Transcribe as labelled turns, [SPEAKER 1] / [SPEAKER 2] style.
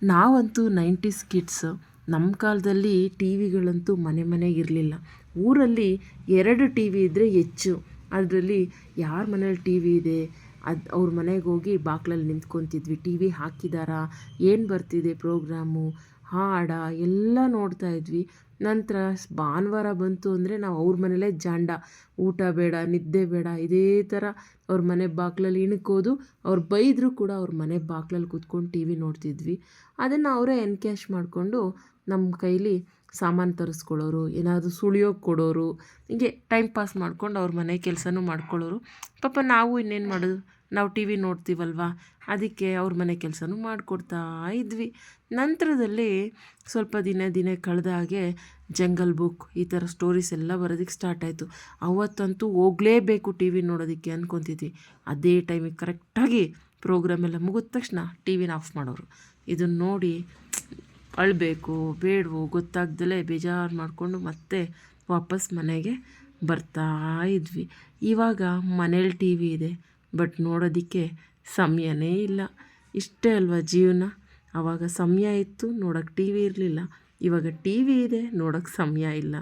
[SPEAKER 1] ನಾವಂತೂ 90s kids. ನಮ್ಮ ಕಾಲದಲ್ಲಿ ಟಿ ವಿಗಳಂತೂ ಮನೆ ಮನೆಗೆ ಇರಲಿಲ್ಲ. ಊರಲ್ಲಿ 2 ಟಿ ವಿ ಇದ್ದರೆ ಹೆಚ್ಚು. ಅದರಲ್ಲಿ ಯಾರ ಮನೇಲಿ ಟಿ ವಿ ಇದೆ ಅವ್ರ ಮನೆಗೆ ಹೋಗಿ ಬಾಗ್ಲಲ್ಲಿ ನಿಂತ್ಕೊತಿದ್ವಿ. ಟಿ ವಿ ಹಾಕಿದಾರಾ, ಏನು ಬರ್ತಿದೆ ಪ್ರೋಗ್ರಾಮು, ಹಾಡ ಎಲ್ಲ ನೋಡ್ತಾ ಇದ್ವಿ. ನಂತರ ಭಾನುವಾರ ಬಂತು ಅಂದರೆ ನಾವು ಅವ್ರ ಮನೇಲೇ ಜಾಂಡ. ಊಟ ಬೇಡ, ನಿದ್ದೆ ಬೇಡ, ಇದೇ ಥರ ಅವ್ರ ಮನೆ ಬಾಗ್ಲಲ್ಲಿ ಇಣ್ಕೋದು. ಅವ್ರು ಬೈದರೂ ಕೂಡ ಅವ್ರ ಮನೆ ಬಾಗ್ಲಲ್ಲಿ ಕೂತ್ಕೊಂಡು ಟಿ ವಿ ನೋಡ್ತಿದ್ವಿ. ಅದನ್ನು ಅವರೇ ಎನ್ಕ್ಯಾಶ್ ಮಾಡಿಕೊಂಡು ನಮ್ಮ ಕೈಲಿ ಸಾಮಾನು ತರಿಸ್ಕೊಳ್ಳೋರು, ಏನಾದರೂ ಸುಳಿಯೋಕ್ಕೆ ಕೊಡೋರು, ಹೀಗೆ ಟೈಮ್ ಪಾಸ್ ಮಾಡ್ಕೊಂಡು ಅವ್ರ ಮನೆ ಕೆಲಸನೂ ಮಾಡ್ಕೊಳ್ಳೋರು. ಪಾಪ ನಾವು ಇನ್ನೇನು ಮಾಡೋದು, ನಾವು ಟಿ ವಿ ನೋಡ್ತೀವಲ್ವ, ಅದಕ್ಕೆ ಅವ್ರ ಮನೆ ಕೆಲಸನೂ ಮಾಡಿಕೊಡ್ತಾ ಇದ್ವಿ. ನಂತರದಲ್ಲಿ ಸ್ವಲ್ಪ ದಿನ ಕಳೆದ ಹಾಗೆ ಜಂಗಲ್ ಬುಕ್ ಈ ಥರ ಸ್ಟೋರೀಸ್ ಎಲ್ಲ ಬರೋದಕ್ಕೆ ಸ್ಟಾರ್ಟ್ ಆಯಿತು. ಅವತ್ತಂತೂ ಹೋಗಲೇಬೇಕು ಟಿ ವಿ ನೋಡೋದಕ್ಕೆ ಅಂದ್ಕೊತಿದ್ವಿ. ಅದೇ ಟೈಮಿಗೆ ಕರೆಕ್ಟಾಗಿ ಪ್ರೋಗ್ರಾಮ್ ಎಲ್ಲ ಮುಗಿದ ತಕ್ಷಣ ಟಿ ವಿನ ಆಫ್ ಮಾಡೋರು. ಇದನ್ನು ನೋಡಿ ಅಳಬೇಕು ಬೇಡವೋ ಗೊತ್ತಾಗ್ದಲೇ ಬೇಜಾರು ಮಾಡಿಕೊಂಡು ಮತ್ತೆ ವಾಪಸ್ ಮನೆಗೆ ಬರ್ತಾ ಇದ್ವಿ. ಇವಾಗ ಮನೇಲಿ ಟಿ ವಿ ಇದೆ, ಬಟ್ ನೋಡೋದಕ್ಕೆ ಸಮಯನೇ ಇಲ್ಲ. ಇಷ್ಟೇ ಅಲ್ವಾ ಜೀವನ. ಆವಾಗ ಸಮಯ ಇತ್ತು, ನೋಡೋಕ್ಕೆ ಟಿ ವಿ ಇರಲಿಲ್ಲ. ಇವಾಗ ಟಿ ವಿ ಇದೆ, ನೋಡೋಕ್ಕೆ ಸಮಯ ಇಲ್ಲ.